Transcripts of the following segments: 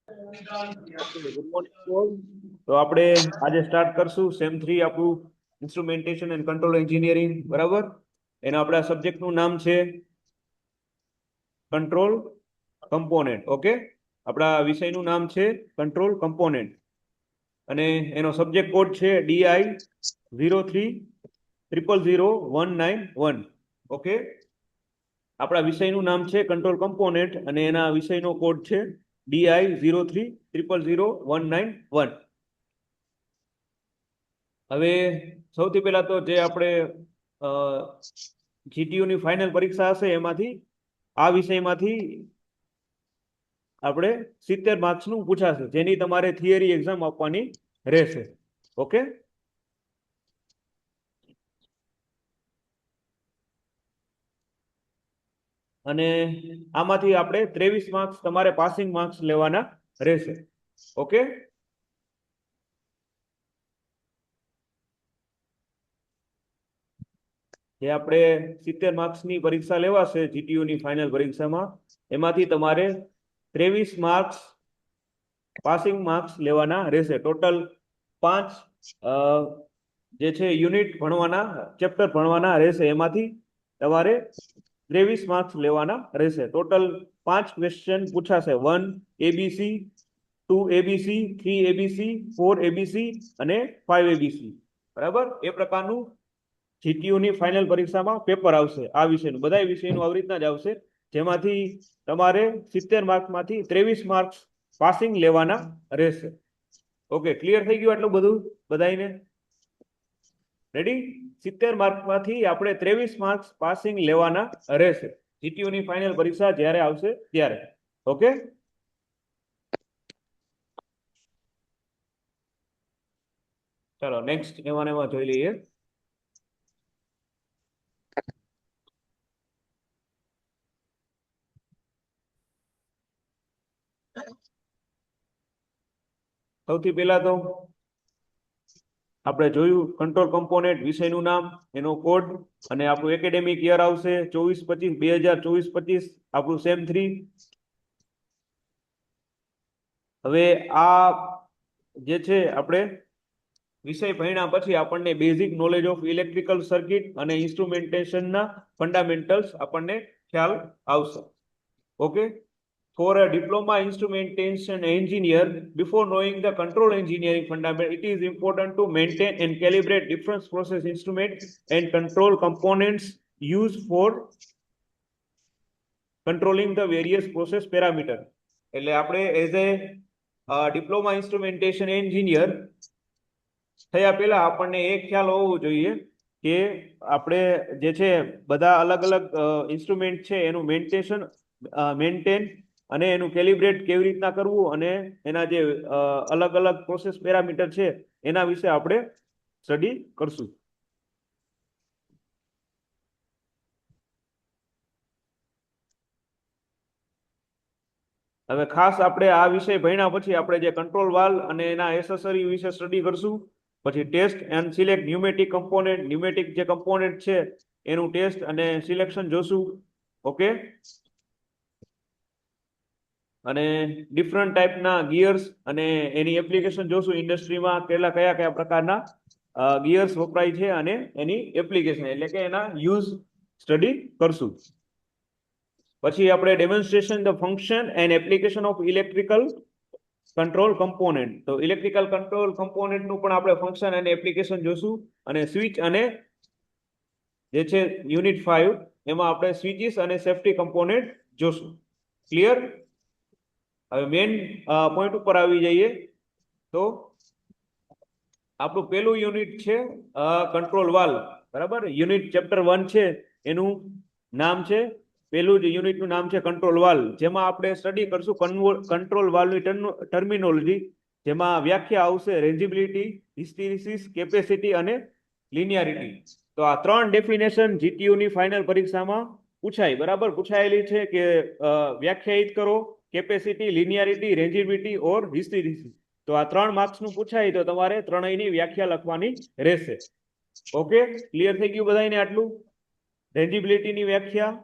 Good morning. તો આપણે આજે સ્ટાર્ટ કરશું સેમ 3 આપણું ઇન્સ્ટ્રુમેન્ટેશન એન્ડ કંટ્રોલ એન્જિનિયરિંગ, બરાબર. એના આપણા સબ્જેક્ટનું નામ છે કંટ્રોલ કમ્પોનેન્ટ. ઓકે, આપણા વિષયનું નામ છે કંટ્રોલ કમ્પોનેન્ટ અને એનો સબ્જેક્ટ કોડ છે DI03000191. ઓકે, આપણા વિષયનું નામ છે કંટ્રોલ કમ્પોનેન્ટ અને એના વિષયનો કોડ છે DI03000191. હવે સૌથી પહેલા તો જે આપણે જીટીયુની ફાઇનલ પરીક્ષા હશે એમાંથી આ વિષયમાંથી આપણે 70 માર્ક્સનું પૂછાશે, જેની તમારે થિયરી એક્ઝામ આપવાની રહેશે. ઓકે, અને આમાંથી આપણે 23 માર્ક્સ તમારે પાસિંગ માર્ક્સ લેવાના રહેશે. ઓકે, જે આપણે 70 માર્ક્સની પરીક્ષા લેવાશે જીટીયુની ફાઇનલ પરીક્ષામાં, એમાંથી તમારે 23 માર્ક્સ પાસિંગ માર્ક્સ લેવાના રહેશે. ટોટલ 5 જે છે યુનિટ ભણવાના, ચેપ્ટર ભણવાના રહેશે. એમાંથી તમારે 23 માર્ક્સ લેવાના રહેશે. ટોટલ 5 ક્વેશ્ચન પૂછાશે: 1 ABC, 2 ABC, 3 ABC, 4 ABC અને 5 ABC. બરાબર, એ પ્રકારનું જીટીયુની ફાઇનલ પરીક્ષામાં પેપર આવશે. આ વિષયનું, બધા વિષયનું આવી રીતના જ આવશે, જેમાંથી તમારે 70 માર્ક્સમાંથી 23 માર્ક્સ પાસિંગ લેવાના રહેશે. ઓકે, ક્લિયર થઈ ગયું આટલું બધું બધાને? રેડી? 70 માર્ક્સમાંથી આપણે 23 માર્ક્સ પાસિંગ લેવાના રહેશે જીટીયુની ફાઇનલ પરીક્ષા જ્યારે આવશે ત્યારે. ઓકે, ચાલો નેક્સ્ટ એમાં જોઈ લઈએ. સૌથી પહેલા તો આપણે જોયું કંટ્રોલ કમ્પોનેન્ટ વિષયનું નામ, એનો કોડ અને આપણું એકેડેમિક યર આવશે 24-25, 2024-25 આપણું સેમ 3. હવે આ જે છે આપણે વિષય ભણ્યા પછી આપણને basic knowledge of electrical circuit અને ઇન્સ્ટ્રુમેન્ટેશનના ફંડામેન્ટલ્સ આપણને ખ્યાલ આવશે. Okay, for a diploma instrumentation engineer, before knowing the control engineering fundament, it is important to maintain and calibrate different process instruments and control components used for controlling the various process parameter. એટલે આપણે as a diploma instrumentation engineer થયા પહેલા આપણને એક ખ્યાલ હોવો જોઈએ કે આપણે જે છે બધા અલગ અલગ ઇન્સ્ટ્રુમેન્ટ છે એનું મેન્ટેન અને એનું કેલિબ્રેટ કેવી રીતના કરવું અને એના જે અલગ અલગ પ્રોસેસ પેરામીટર છે એના વિશે આપણે સ્ટડી કરશું. હવે ખાસ આપણે આ વિષય ભણ્યા પછી આપણે જે કંટ્રોલ વાલ્વ અને એના એસેસરી વિશે સ્ટડી કરશું. પછી test and select pneumatic component, pneumatic જે કમ્પોનેન્ટ છે એનું ટેસ્ટ અને સિલેક્શન જોશું. ઓકે, અને ડિફરન્ટ ટાઈપના ગિયર્સ અને એની એપ્લિકેશન જોશું. ઇન્ડસ્ટ્રીમાં કયા કયા પ્રકારના ગિયર્સ વપરાય છે અને એની એપ્લિકેશન એટલે કે એના યુઝ સ્ટડી કરશું. પછી આપણે demonstration the function and application of electrical control component. તો ઇલેક્ટ્રિકલ કંટ્રોલ કમ્પોનેન્ટનું પણ આપણે ફંક્શન અને એપ્લિકેશન જોશું. અને સ્વિચ અને જે છે યુનિટ 5 એમાં આપણે સ્વિચીસ અને સેફ્ટી કમ્પોનેન્ટ જોશું. ક્લિયર? હવે મેઇન પોઈન્ટ ઉપર આવી જઈએ તો આપણું પહેલું યુનિટ છે કંટ્રોલ વાલ્વ. બરાબર, યુનિટ ચેપ્ટર 1 છે એનું નામ છે, પહેલું જ યુનિટનું નામ છે કંટ્રોલ વાલ્વ, જેમાં આપણે સ્ટડી કરશું કંટ્રોલ વાલ્વની ટર્મિનોલોજી, જેમાં વ્યાખ્યા આવશે રેન્જિબિલિટી, હિસ્ટેરિસિસ, કેપેસિટી અને લિનિયારિટી. તો આ 3 ડેફિનેશન જીટીયુની ફાઇનલ પરીક્ષામાં પૂછાય, બરાબર, પૂછાયેલી છે કે વ્યાખ્યાયિત કરો કેપેસિટી, લિનિયારિટી, રેન્જિબિલિટી ઓર હિસ્ટેરિસિસ. તો આ 3 માર્ક્સનું પૂછાય તો તમારે ત્રણેયની વ્યાખ્યા લખવાની રહેશે. ઓકે, ક્લિયર થઈ ગયું બધાને આટલું? રેન્જિબિલિટીની વ્યાખ્યા,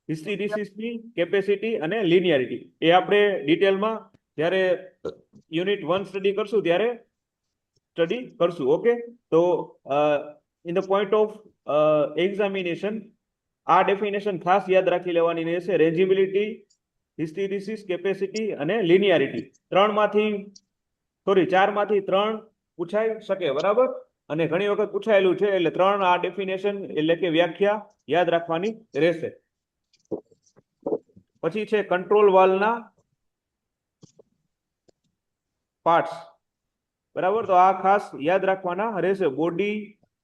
હિસ્ટેરિસિસની, કેપેસિટી અને લિનિયારિટી એ આપણે ડિટેલમાં જ્યારે યુનિટ 1 સ્ટડી કરશું ત્યારે સ્ટડી કરશું. ઓકે, તો in the point of examination આ ડેફિનેશન ખાસ યાદ રાખી લેવાની રહેશે. રેન્જિબિલિટી, હિસ્ટેરિસિસ, કેપેસિટી અને લિનિયારિટી ચારમાંથી ત્રણ પૂછાઈ શકે, બરાબર. અને ઘણી વખત પૂછાયેલું છે, એટલે ત્રણ આ ડેફિનેશન એટલે કે વ્યાખ્યા યાદ રાખવાની રહેશે. પછી છે કંટ્રોલ વાલ્વના પાર્ટ્સ, બરાબર. તો આ ખાસ યાદ રાખવાના રહેશે. Body,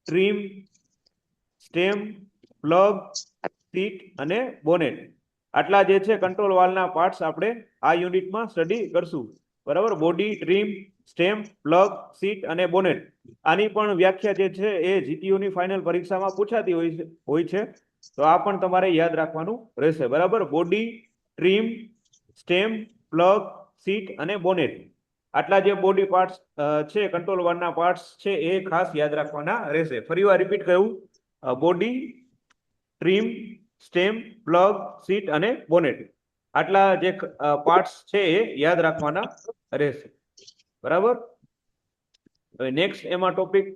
trim, stem, plug, seat અને બોનેટ. આટલા જે છે કંટ્રોલ વાલ્વના પાર્ટ્સ આપણે આ યુનિટમાં સ્ટડી કરશું, બરાબર. Body, trim, stem, plug, seat અને બોનેટ. આની પણ વ્યાખ્યા જે છે એ જીટીયુની ફાઇનલ પરીક્ષામાં પૂછાતી હોય છે, તો આ પણ તમારે યાદ રાખવાનું રહેશે, બરાબર. Body, trim, stem, plug, seat અને બોનેટ, આટલા જે બોડી પાર્ટ્સ છે, કંટ્રોલ વાલ્વના પાર્ટ્સ છે, એ ખાસ યાદ રાખવાના રહેશે. ફરીવાર રિપીટ કહ્યું, body, trim, stem, plug, seat અને બોનેટ, આટલા જે પાર્ટ્સ છે એ યાદ રાખવાના રહેશે, બરાબર. હવે નેક્સ્ટ એમાં ટોપિક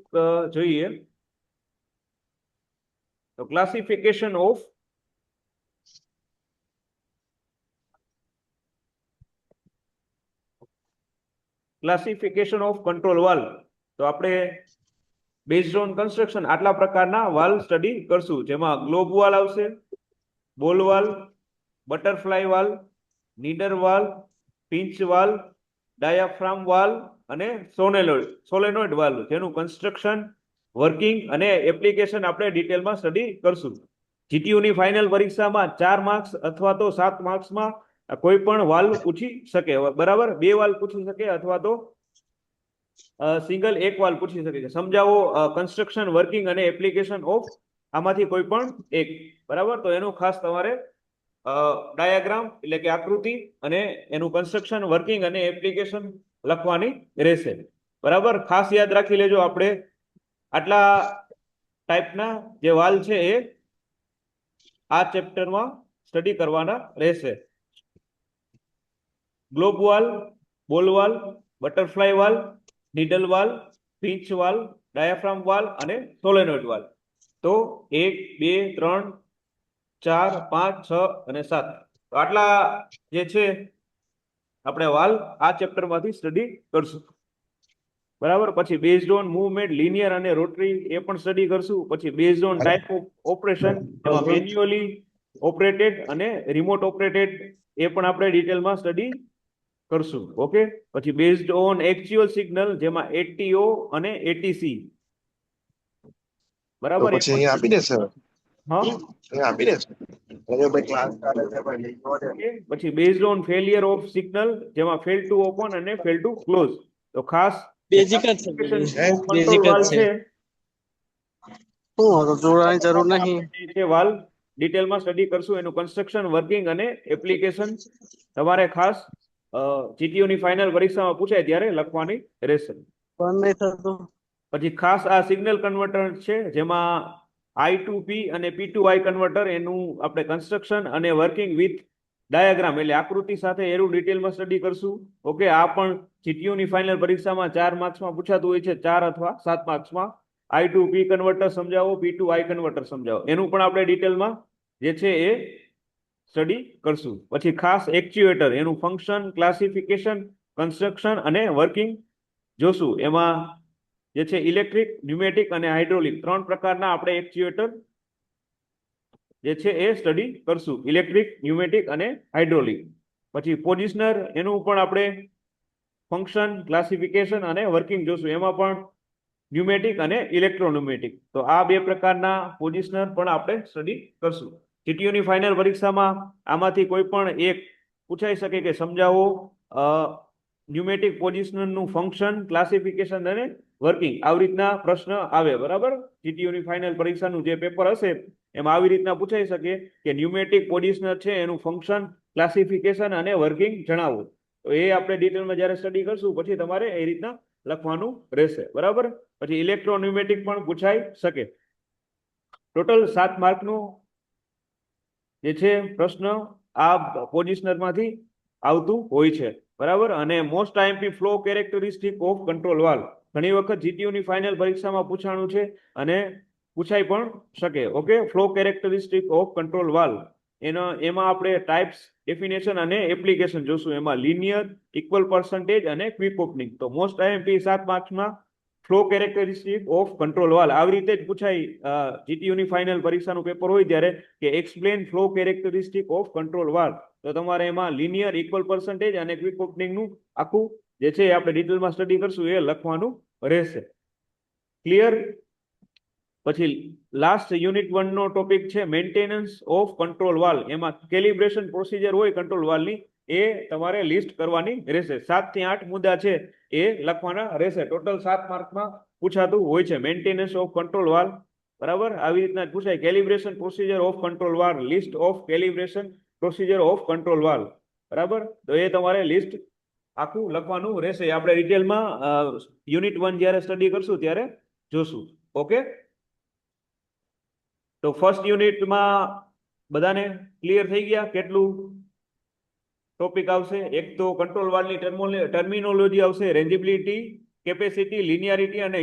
જોઈએ તો ક્લાસિફિકેશન ઓફ કંટ્રોલ વાલ્વ. તો આપણે બેઝડ ઓન કન્સ્ટ્રક્શન આટલા પ્રકારના વાલ્વ સ્ટડી કરશું, જેમાં ગ્લોબ વાલ્વ આવશે, બોલ વાલ્વ, બટરફ્લાય વાલ્વ, નીડર valve, pinch valve, diaphragm valve અને સોલેનોઇડ વાલ્વ, જેનું કન્સ્ટ્રક્શન, વર્કિંગ અને એપ્લિકેશન આપણે ડિટેલમાં સ્ટડી કરશું. જીટીયુની ફાઇનલ પરીક્ષામાં 4 માર્ક્સ અથવા તો 7 માર્ક્સમાં કોઈ પણ વાલ્વ પૂછી શકે, બરાબર. 2 વાલ્વ પૂછી શકે અથવા તો સિંગલ એક વાલ્વ પૂછી શકે છે. સમજાવો કન્સ્ટ્રક્શન, વર્કિંગ અને એપ્લિકેશન ઓફ આમાંથી કોઈ પણ એક, બરાબર. તો એનું ખાસ તમારે ડાયાગ્રામ એટલે કે આકૃતિ અને એનું કન્સ્ટ્રક્શન, વર્કિંગ અને એપ્લિકેશન લખવાની રહેશે, બરાબર. ખાસ યાદ રાખી લેજો, આપણે આટલા ટાઈપના જે વાલ્વ છે એ આ ચેપ્ટરમાં સ્ટડી કરવાના રહેશે. ગ્લોબ વાલ્વ, બોલ valve, butterfly valve, needle valve, pinch valve, diaphragm valve અને સોલેનોઇડ વાલ્વ. તો 1, 2, 3, 4, 5, 6 અને 7, તો આટલા જે છે આપણે વાલ્વ આ ચેપ્ટરમાંથી સ્ટડી કરશું, બરાબર. પછી બેઝડ ઓન મૂવમેન્ટ, લિનિયર અને રોટરી, એ પણ સ્ટડી કરશું. પછી based on type of operation, એમાં મેન્યુઅલી ઓપરેટેડ અને રિમોટ ઓપરેટેડ, એ પણ આપણે ડિટેલમાં સ્ટડી કરશું. ઓકે, પછી બેઝડ ઓન એકચ્યુઅલ સિગ્નલ, જેમાં એટીઓ અને એટીસી, બરાબર. પછી અહીંયા આપી દેશે, હા, અહીંયા આપી દેશે. પછી based on failure of signal, જેમાં ફેલ ટુ ઓપન અને ફેલ ટુ ક્લોઝ. તો ખાસ બેઝિક જ છે, બેઝિક જ છે. જોડવાની જરૂર નહીં. વાલ્વ ડિટેલમાં સ્ટડી કરશું, એનું કન્સ્ટ્રક્શન, વર્કિંગ અને એપ્લિકેશન તમારે ખાસ જીટીયુની ફાઇનલ પરીક્ષામાં પૂછાય ત્યારે લખવાની રહેશે. પણ નહીં થતું. પછી ખાસ આ સિગ્નલ કન્વર્ટર છે, જેમાં I2P અને P2I કન્વર્ટર, એનું આપણે કન્સ્ટ્રક્શન અને વર્કિંગ વિથ ડાયાગ્રામ એટલે આકૃતિ સાથે એનું ડિટેલમાં સ્ટડી કરશું. ઓકે, આ પણ જીટીયુની ફાઇનલ પરીક્ષામાં 4 માર્ક્સમાં પૂછાતું હોય છે, 4 અથવા 7 માર્ક્સમાં. I2P કન્વર્ટર સમજાવો, P2I કન્વર્ટર સમજાવો, એનું પણ આપણે ડિટેલમાં જે છે એ સ્ટડી કરશું. પછી ખાસ એક્ચ્યુએટર, એનું ફંક્શન, ક્લાસિફિકેશન, કન્સ્ટ્રક્શન અને વર્કિંગ જોશું. એમાં જે છે ઇલેક્ટ્રિક, ન્યુમેટિક અને હાઇડ્રોલિક, 3 પ્રકારના આપણે એક્ચ્યુએટર જે છે એ સ્ટડી કરશું, ઇલેક્ટ્રિક, ન્યુમેટિક અને હાઇડ્રોલિક. પછી પોઝિશનર, એનું પણ આપણે ફંક્શન, ક્લાસિફિકેશન અને વર્કિંગ જોશું. એમાં પણ ન્યુમેટિક અને ઇલેક્ટ્રોન્યુમેટિક, તો આ 2 પ્રકારના પોઝિશનર પણ આપણે સ્ટડી કરશું. જીટીયુની ફાઇનલ પરીક્ષામાં આમાંથી કોઈ પણ એક પૂછાઈ શકે કે સમજાવો ન્યુમેટિક પોઝિશનરનું ફંક્શન, ક્લાસિફિકેશન અને વર્કિંગ, આવી રીતના પ્રશ્ન આવે, બરાબર. જીટીયુની ફાઇનલ પરીક્ષાનું જે પેપર હશે એમાં આવી રીતના પૂછાઈ શકે કે ન્યુમેટિક પોઝિશનર છે, એનું ફંક્શન, ક્લાસિફિકેશન અને વર્કિંગ જણાવો. તો એ આપણે ડિટેલમાં જ્યારે સ્ટડી કરશું પછી તમારે એ રીતના લખવાનું રહેશે, બરાબર. પછી ઇલેક્ટ્રોન્યુમેટિક પણ પૂછાઈ શકે. ટોટલ 7 માર્કનું જે છે પ્રશ્ન આ પોઝિશનરમાંથી આવતું હોય છે. બરાબર. અને most IMP flow characteristic of control valve ઘણી વખત જીટીયુ ની ફાઇનલ પરીક્ષામાં પૂછાણું છે અને પૂછાઈ પણ શકે. Okay, flow characteristic of control valve એમાં આપણે ટાઈપ્સ, ડેફિનેશન અને એપ્લિકેશન જોશું. એમાં લિનિયર, ઇક્વલ પર્સન્ટેજ અને ક્વિક ઓપનિંગ. તો મોસ્ટ આઈએમપી 7 માર્ક્સમાં flow characteristic of control valve આવી રીતે જ પૂછાય. જીટીયુ ની ફાઇનલ પરીક્ષાનું પેપર હોય ત્યારે કે explain flow characteristic of control valve, તો તમારે એમાં લિનિયર, ઇક્વલ પર્સન્ટેજ અને ક્વિક ઓપનિંગનું આખું જે છે આપણે ડિટેલમાં સ્ટડી કરશું એ લખવાનું રહેશે. ક્લિયર. પછી લાસ્ટ યુનિટ 1 નો ટોપિક છે મેન્ટેનન્સ ઓફ કંટ્રોલ વાલ્વ. એમાં કેલિબ્રેશન પ્રોસિજર હોય કંટ્રોલ વાલ્વની એ તમારે લિસ્ટ કરવાની રહેશે. 7 થી 8 મુદ્દા છે એ લખવાના રહેશે. ટોટલ 7 માર્કમાં પૂછાતું હોય છે મેન્ટેનન્સ ઓફ કંટ્રોલ વાલ્વ. બરાબર, આવી રીતના પૂછાય. Calibration procedure of control valve, list of calibration procedure of control valve. બરાબર, તો એ તમારે લિસ્ટ આખું લખવાનું રહેશે. આપણે ડિટેલમાં યુનિટ 1 જ્યારે સ્ટડી કરશું ત્યારે જોશું. ઓકે, તો ફર્સ્ટ યુનિટમાં બધાને ક્લિયર થઈ ગયા? કેટલું ટોપિક આવશે? એક તો કંટ્રોલ વાલ્વની ટર્મિનોલોજી આવશે, રેન્જિબિલિટી, કેપેસિટી, લિનિયારિટી અને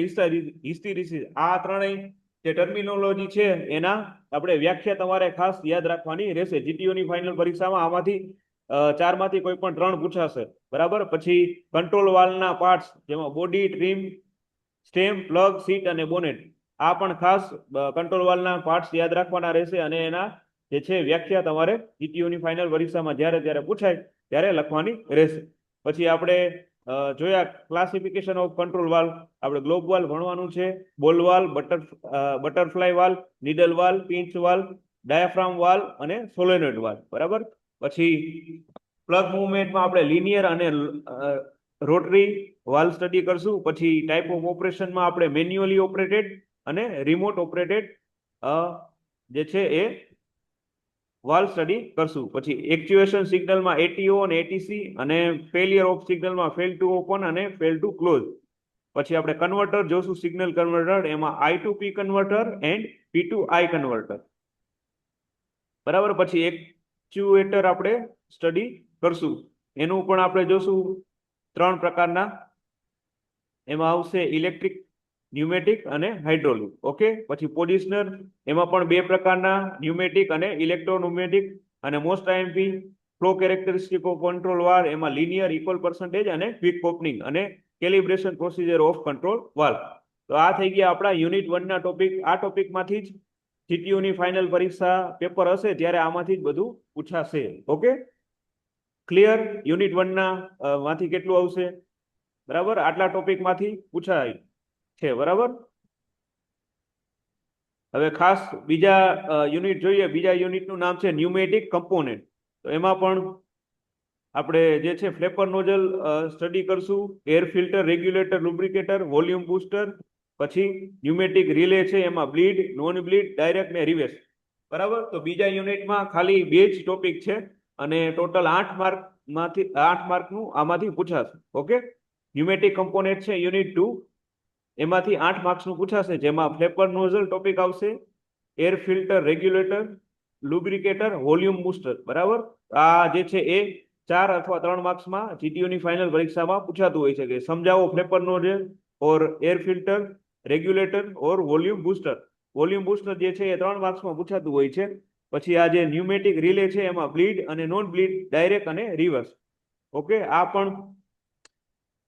હિસ્ટેરિસિસ. આ ત્રણેય જે ટર્મિનોલોજી છે એના આપણે વ્યાખ્યા તમારે ખાસ યાદ રાખવાની રહેશે. જીટીયુ ની ફાઇનલ પરીક્ષામાં આમાંથી 4 માંથી કોઈ પણ 3 પૂછાશે. બરાબર. પછી કંટ્રોલ વાલ્વના પાર્ટ્સ, જેમાં body, trim, stem, plug, seat અને બોનેટ, આ પણ ખાસ કંટ્રોલ વાલ્વના પાર્ટ્સ યાદ રાખવાના રહેશે અને એના જે છે વ્યાખ્યા તમારે જીટીયુ ની ફાઇનલ પરીક્ષામાં જ્યારે પૂછાય ત્યારે લખવાની રહેશે. પછી આપણે જોયા ક્લાસિફિકેશન ઓફ કંટ્રોલ વાલ્વ. આપણે ગ્લોબ વાલ્વ ભણવાનું છે, બોલ valve, butterfly valve, needle valve, pinch valve, diaphragm valve અને સોલેનોઇડ વાલ્વ. બરાબર. પછી પ્લગ મૂવમેન્ટમાં આપણે લિનિયર અને રોટરી વાલ્વ સ્ટડી કરશું. પછી ટાઈપ ઓફ ઓપરેશનમાં આપણે મેન્યુઅલી ઓપરેટેડ અને રિમોટ ઓપરેટેડ જે છે એ વાલ્વ સ્ટડી કરશું. પછી એક્ચ્યુએશન સિગ્નલમાં એટીઓ અને એટીસી અને ફેલિયર ઓફ સિગ્નલમાં ફેલ ટુ ઓપન અને ફેલ ટુ ક્લોઝ. પછી આપણે કન્વર્ટર જોશું, સિગ્નલ કન્વર્ટર, એમાં I to P converter and P to I converter. બરાબર. પછી એક્ચ્યુએટર આપણે સ્ટડી કરશું. એનું પણ આપણે જોશું 3 પ્રકારના. એમાં આવશે ઇલેક્ટ્રિક, ન્યુમેટિક અને હાઇડ્રોલિક. ઓકે. પછી પોઝિશનર, એમાં પણ 2 પ્રકારના, ન્યુમેટિક અને ઇલેક્ટ્રોન્યુમેટિક. અને most IMP flow characteristic of control valve, એમાં લિનિયર, ઇક્વલ પર્સન્ટેજ અને ક્વિક ઓપનિંગ અને calibration procedure of control valve. તો આ થઈ ગયા આપણા યુનિટ 1 ના ટોપિક. આ ટોપિકમાંથી જ જીટીયુ ની ફાઇનલ પરીક્ષા પેપર હશે ત્યારે આમાંથી જ બધું પૂછાશે. Okay, clear. યુનિટ 1 ના માંથી કેટલું આવશે? બરાબર, આટલા ટોપિકમાંથી પૂછાય છે. બરાબર. હવે ખાસ બીજા યુનિટ જોઈએ. બીજા યુનિટનું નામ છે ન્યુમેટિક કમ્પોનેન્ટ. તો એમાં પણ આપણે જે છે ફ્લેપર નોઝલ સ્ટડી કરશું, air filter, regulator, lubricator, volume booster. પછી ન્યુમેટિક રિલે છે, એમાં બ્લીડ, નોન બ્લીડ, ડાયરેક્ટ ને રિવર્સ. બરાબર. તો બીજા યુનિટમાં ખાલી 2 જ ટોપિક છે અને ટોટલ 8 માર્કનું આમાંથી પૂછાશે. ઓકે, ન્યુમેટિક કમ્પોનેન્ટ છે યુનિટ 2, એમાંથી 8 માર્ક્સનું પૂછાશે, જેમાં ફ્લેપર નોઝલ ટોપિક આવશે, air filter, regulator, lubricator, volume booster. બરાબર. આ જે છે એ 4 અથવા 3 માર્ક્સમાં જીટીયુ ની ફાઇનલ પરીક્ષામાં પૂછાતું હોય છે કે સમજાવો ફ્લેપર નોઝલ ઓર એર ફિલ્ટર, રેગ્યુલેટર ઓર વોલ્યુમ બૂસ્ટર. વોલ્યુમ બૂસ્ટર જે છે એ 3 માર્ક્સમાં પૂછાતું હોય છે. પછી આ જે ન્યુમેટિક રિલે છે એમાં બ્લીડ અને નોન બ્લીડ, ડાયરેક્ટ અને રિવર્સ. ઓકે, આ પણ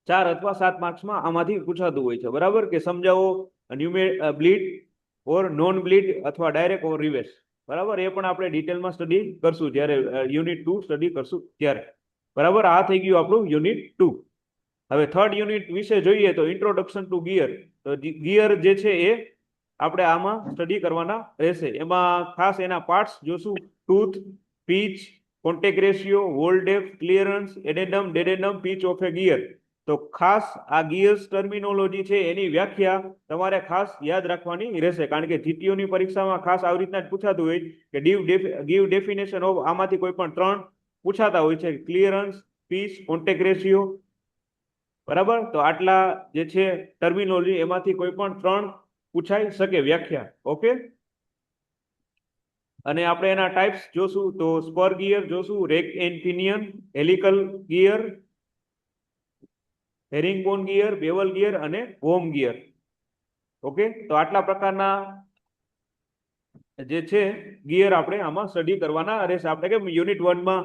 4 અથવા 7 માર્ક્સમાં આમાંથી પૂછાતું હોય છે. બરાબર, કે સમજાવો બ્લીડ ઓર નોન બ્લીડ અથવા ડાયરેક્ટ ઓર રિવર્સ. બરાબર, એ પણ આપણે ડિટેલમાં સ્ટડી કરશું જ્યારે યુનિટ 2 સ્ટડી કરશું ત્યારે. બરાબર, આ થઈ ગયું આપણું યુનિટ 2. હવે થર્ડ યુનિટ વિશે જોઈએ તો ઇન્ટ્રોડક્શન ટુ ગિયર. તો ગિયર જે છે એ આપણે આમાં સ્ટડી કરવાના રહેશે. એમાં ખાસ એના પાર્ટ્સ જોશું, tooth, pitch, contact ratio, whole depth, clearance, addendum, dedendum, pitch of a gear. તો ખાસ આ ગિયર્સ ટર્મિનોલોજી છે એની વ્યાખ્યા તમારે ખાસ યાદ રાખવાની રહેશે, કારણ કે જીટીયુ ની પરીક્ષામાં ખાસ આવી રીતના જ પૂછાતું હોય કે ગીવ ડેફિનેશન ઓફ, આમાંથી કોઈ પણ 3 પૂછાતા હોય છે, ક્લિયરન્સ, પીચ, કોન્ટેક્ટ રેશિયો. બરાબર. તો આટલા જે છે ટર્મિનોલોજી, એમાંથી કોઈ પણ 3 પૂછાઈ શકે વ્યાખ્યા. ઓકે, અને આપણે એના ટાઈપ્સ જોશું. તો સ્પર ગિયર જોશું, rack and pinion, helical gear, herringbone gear, bevel gear અને વોર્મ ગિયર. ઓકે, તો આટલા પ્રકારના જે છે ગિયર આપણે આમાં સ્ટડી કરવાના રહેશે. આપણે કેમ યુનિટ 1 માં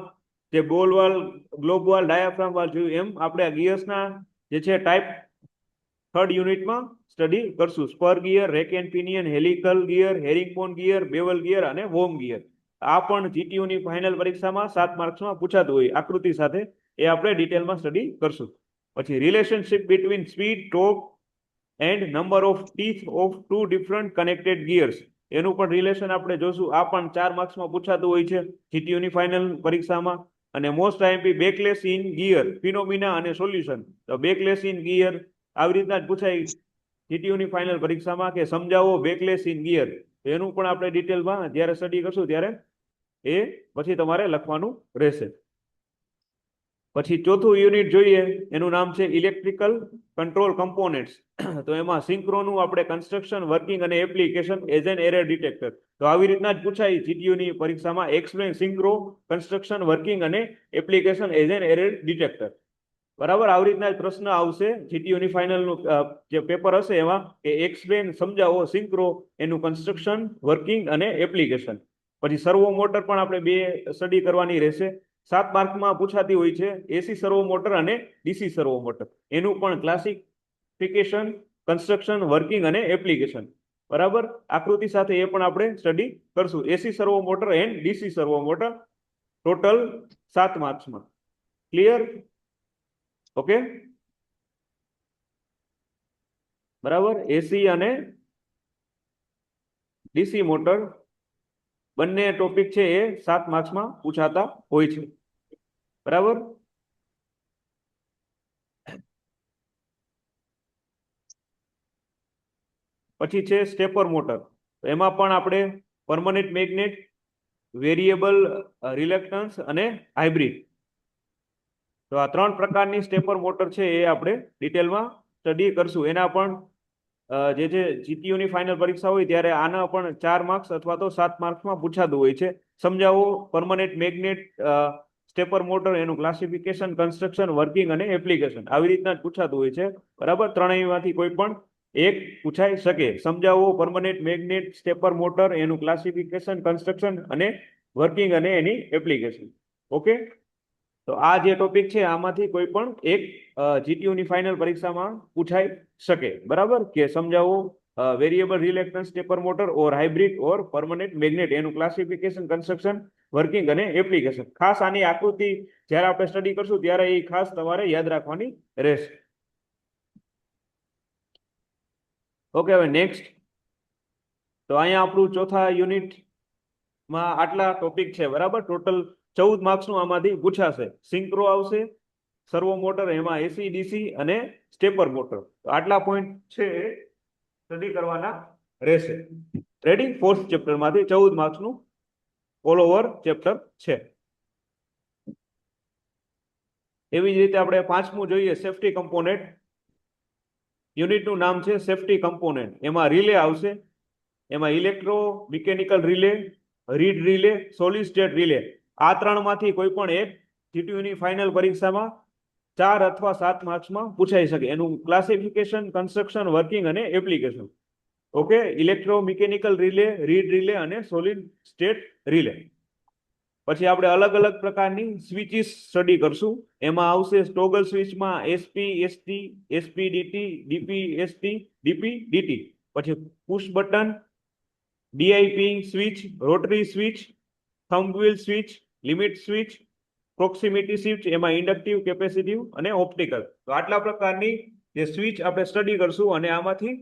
જે બોલ વાલ, ગ્લોબ વાલ, ડાયાફ્રામ વાલ જોયું, એમ આપણે આ ગિયર્સના જે છે ટાઈપ થર્ડ યુનિટમાં સ્ટડી કરશું. Spur gear, rack and pinion, helical gear, herringbone gear, bevel gear અને વોર્મ ગિયર. આ પણ GTU ની ફાઇનલ પરીક્ષામાં 7 માર્ક્સમાં પૂછાતું હોય આકૃતિ સાથે, એ આપણે ડિટેલમાં સ્ટડી કરશું. પછી relationship between speed, torque and number of teeth of 2 different connected gears, એનું પણ રિલેશન આપણે જોશું. આ પણ 4 માર્ક્સમાં પૂછાતું હોય છે GTU ની ફાઇનલ પરીક્ષામાં. અને most IMP bagless in gear, phenomena અને સોલ્યુશન. તો બેકલેસ ઇન ગિયર આવી રીતના જ પૂછાય GTU ની ફાઇનલ પરીક્ષામાં, કે સમજાવો બેકલેસ ઇન ગિયર. એનું પણ આપણે ડિટેલમાં જ્યારે સ્ટડી કરશું ત્યારે એ પછી તમારે લખવાનું રહેશે. પછી ચોથું યુનિટ જોઈએ, એનું નામ છે ઇલેક્ટ્રિકલ કંટ્રોલ કમ્પોનેન્ટ્સ. તો એમાં સિંક્રોનું આપણે કન્સ્ટ્રક્શન, વર્કિંગ અને application as an error detector. તો આવી રીતના જ પૂછાય GTU ની પરીક્ષામાં, એક્સપ્લેન સિંક્રો કન્સ્ટ્રક્શન, વર્કિંગ અને application as an error detector. બરાબર, આવી રીતના જ પ્રશ્ન આવશે GTU ની ફાઇનલનું જે પેપર હશે એમાં, કે એક્સપ્લેન, સમજાવો સિંક્રો, એનું કન્સ્ટ્રક્શન, વર્કિંગ અને એપ્લિકેશન. પછી સર્વો મોટર પણ આપણે 2 સ્ટડી કરવાની રહેશે. 7 માર્કમાં પૂછાતી હોય છે AC સર્વો મોટર અને DC સર્વો મોટર. એનું પણ ક્લાસિફિકેશન, કન્સ્ટ્રક્શન, વર્કિંગ અને એપ્લિકેશન. બરાબર, આકૃતિ સાથે એ પણ આપણે સ્ટડી કરશું. AC servo motor and DC servo motor, total 7 માર્ક્સમાં. ક્લિયર? ઓકે, બરાબર. AC અને DC મોટર બંને ટોપિક છે એ 7 માર્ક્સમાં પૂછાતા હોય છે. બરાબર. પછી છે સ્ટેપર મોટર. એમાં પણ આપણે પરમનન્ટ મેગ્નેટ, વેરિયેબલ રિલેક્ટન્સ અને હાઇબ્રિડ. તો આ 3 પ્રકારની સ્ટેપર મોટર છે એ આપણે ડિટેલમાં સ્ટડી કરશું. એના પણ જે GTU ની ફાઇનલ પરીક્ષા હોય ત્યારે આના પણ 4 માર્ક્સ અથવા તો 7 માર્ક્સમાં પૂછાતું હોય છે. સમજાવો પરમનન્ટ મેગ્નેટ સ્ટેપર મોટર, એનું ક્લાસિફિકેશન, કન્સ્ટ્રક્શન, વર્કિંગ અને એપ્લિકેશન. આવી રીતના જ પૂછાતું હોય છે. બરાબર, ત્રણેયમાંથી કોઈ પણ એક પૂછાઈ શકે. સમજાવો પરમનન્ટ મેગ્નેટ સ્ટેપર મોટર, એનું ક્લાસિફિકેશન, કન્સ્ટ્રક્શન અને વર્કિંગ અને એની એપ્લિકેશન. ઓકે, તો આ જે ટોપિક છે આમાંથી કોઈ પણ એક GTU ની ફાઇનલ પરીક્ષામાં પૂછાઈ શકે. બરાબર, કે સમજાવો વેરિયેબલ રિલેક્ટન્સ સ્ટેપર મોટર ઓર હાઇબ્રિડ ઓર પરમનન્ટ મેગ્નેટ, એનું ક્લાસિફિકેશન, કન્સ્ટ્રક્શન, વર્કિંગ અને એપ્લિકેશન. ખાસ આની આકૃતિ જ્યારે આપણે સ્ટડી કરશું ત્યારે એ ખાસ તમારે યાદ રાખવાની રહેશે. ઓકે, હવે નેક્સ્ટ. તો અહીંયા આપણું ચોથા યુનિટમાં આટલા ટોપિક છે. બરાબર, ટોટલ 14 માર્ક્સનું આમાંથી પૂછાશે. સિંક્રો આવશે, સર્વો મોટર, એમાં AC, DC અને સ્ટેપર મોટર. તો આટલા પોઈન્ટ છે સ્ટડી કરવાના રહેશે. રેડી? 4th ચેપ્ટરમાંથી 14 માર્ક્સનું ઓલ ઓવર ચેપ્ટર છે. એવી જ રીતે આપણે 5મું જોઈએ, સેફટી કમ્પોનેન્ટ. યુનિટનું નામ છે સેફટી કમ્પોનેન્ટ. એમાં રિલે આવશે, એમાં electro mechanical relay, read relay, solid state relay. આ 3માંથી કોઈ પણ એક GTU ની ફાઇનલ પરીક્ષામાં 4 અથવા 7 માર્ક્સમાં પૂછાઈ શકે. એનું ક્લાસિફિકેશન, કન્સ્ટ્રક્શન, વર્કિંગ અને application. Okay, electro mechanical relay, read relay અને સોલિડ સ્ટેટ રિલે. પછી આપણે અલગ અલગ પ્રકારની સ્વિચીસ સ્ટડી કરશું. એમાં આવશે ટોગલ સ્વિચમાં SP, ST, SPDT, DP-ST, DP-DT. પછી push button, DIP switch, rotary switch, thumb wheel switch, limit switch, proximity switch, એમાં ઇન્ડક્ટિવ, કેપેસિટિવ અને ઓપ્ટિકલ. તો આટલા પ્રકારની જે સ્વિચ આપણે સ્ટડી કરશું, અને આમાંથી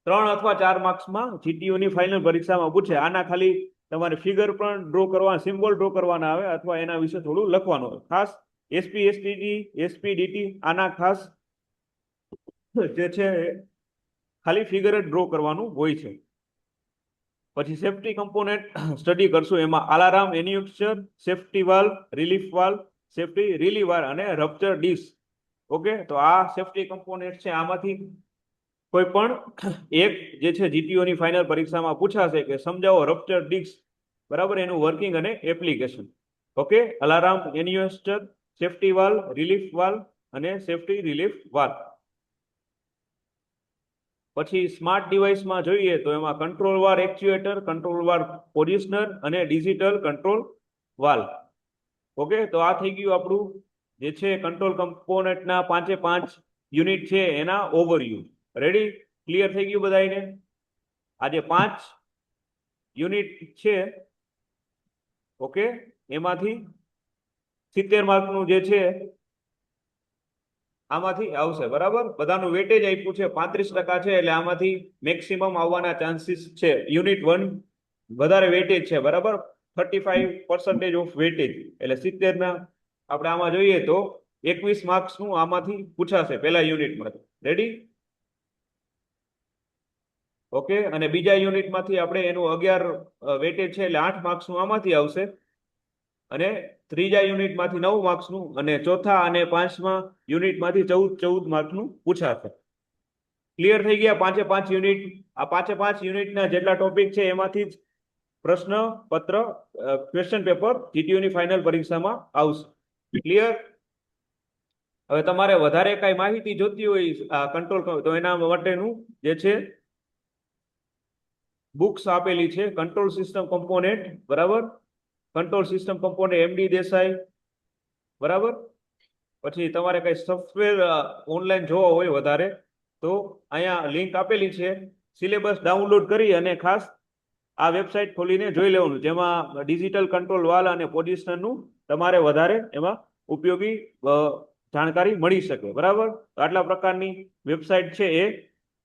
3 અથવા 4 માર્ક્સમાં GTU ની ફાઇનલ પરીક્ષામાં પૂછે. આના ખાલી તમારે ફિગર પણ ડ્રો કરવા, સિમ્બોલ ડ્રો કરવાના આવે, અથવા એના વિશે થોડું લખવાનું આવે. ખાસ SP, STD, SPDT આના ખાસ જે છે ખાલી ફિગર જ ડ્રો કરવાનું હોય છે. પછી સેફટી કમ્પોનેન્ટ સ્ટડી કરશું. એમાં alarm, annunciator, safety valve, relief valve, safety reliever અને રપ્ચર ડિસ્ક. ઓકે, તો આ સેફટી કમ્પોનેન્ટ છે. આમાંથી કોઈ પણ એક જે છે GTU ની ફાઇનલ પરીક્ષામાં પૂછાશે કે સમજાવો રપ્ચર ડિસ્ક. બરાબર, એનું વર્કિંગ અને application. Okay, alarm, annunciator, safety valve, relief valve, અને સેફટી રિલીફ વાલ્વ. પછી સ્માર્ટ ડિવાઇસમાં જોઈએ તો એમાં control valve actuator, control valve positioner અને ડિજિટલ કંટ્રોલ વાલ્વ. ઓકે, તો આ થઈ ગયું આપણું જે છે કંટ્રોલ કમ્પોનન્ટના 5 યુનિટ છે એના ઓવરવ્યુ. રેડી? ક્લિયર થઈ ગયું બધાને? આ જે 5 યુનિટ છે, ઓકે, એમાંથી 70 માર્કનું જે છે આમાંથી આવશે. બરાબર? બધાનું વેટેજ આપ્યું છે 35% છે, એટલે આમાંથી મેક્સિમમ આવવાના ચાન્સીસ છે. યુનિટ 1 વધારે વેટેજ છે. બરાબર? 35% ઓફ વેટેજ, એટલે 70 આપણે આમાં જોઈએ તો 21 માર્ક્સનું આમાંથી પૂછાશે પહેલા યુનિટમાંથી. રેડી? ઓકે, અને બીજા યુનિટમાંથી આપણે એનું 11 વેટેજ છે, એટલે 8 માર્ક્સનું આમાંથી આવશે, અને ત્રીજા યુનિટમાંથી 9 માર્ક્સનું, અને ચોથા અને પાંચમા યુનિટમાંથી 14 માર્ક્સનું પૂછાશે. ક્લિયર થઈ ગયા 5 યુનિટ? આ 5 યુનિટના જેટલા ટોપિક છે એમાંથી જ પ્રશ્ન પત્ર ક્વેશ્ચન પેપર જીટીયુની ફાઇનલ પરીક્ષામાં આવશે. ક્લિયર? હવે તમારે વધારે કઈ માહિતી જોતી હોય કંટ્રોલ તો એના માટેનું જે છે બુક્સ આપેલી છે. કંટ્રોલ સિસ્ટમ કમ્પોનેન્ટ, બરાબર? Control system component MD Desai, બરાબર? પછી તમારે કઈ સોફ્ટવેર ઓનલાઈન જોવા હોય વધારે તો અહીંયા લિંક આપેલી છે. સિલેબસ ડાઉનલોડ કરી અને ખાસ આ વેબસાઇટ ખોલીને જોઈ લેવાનું, જેમાં ડિજિટલ કંટ્રોલ વાલ્વ અને પોઝિશનરનું તમારે વધારે એમાં ઉપયોગી જાણકારી મળી શકે. બરાબર? તો આટલા પ્રકારની વેબસાઇટ છે એ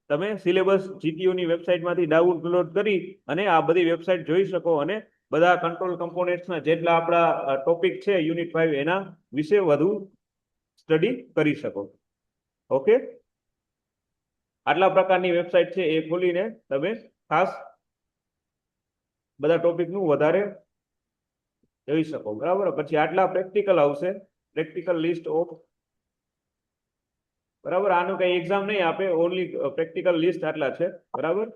તમે સિલેબસ જીટીયુની વેબસાઇટમાંથી ડાઉનલોડ કરી અને આ બધી વેબસાઇટ જોઈ શકો, અને બધા કંટ્રોલ કમ્પોનેન્ટ્સના જેટલા આપણા ટોપિક છે યુનિટ 5 એના વિશે વધુ સ્ટડી કરી શકો. ઓકે, આટલા પ્રકારની વેબસાઇટ છે એ ખોલીને તમે ખાસ બધા ટોપિકનું વધારે જોઈ શકો. બરાબર? પછી આટલા પ્રેક્ટિકલ આવશે, પ્રેક્ટિકલ લિસ્ટ ઓફ. બરાબર? આનું કઈ એક્ઝામ નહીં આપે, ઓનલી પ્રેક્ટિકલ લિસ્ટ આટલા છે. બરાબર?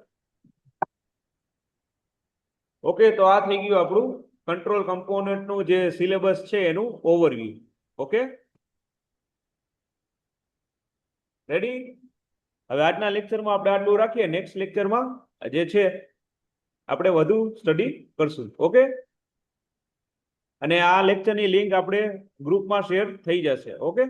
ઓકે, તો આ થઈ ગયું આપણું કંટ્રોલ કમ્પોનન્ટનું જે સિલેબસ છે એનું ઓવરવ્યુ. Okay, ready? હવે આજના લેક્ચરમાં આપણે આટલું રાખીએ. નેક્સ્ટ લેક્ચરમાં જે છે આપણે વધુ સ્ટડી કરશું. ઓકે, અને આ લેક્ચરની લિંક આપણે ગ્રુપમાં શેર થઈ જશે. ઓકે.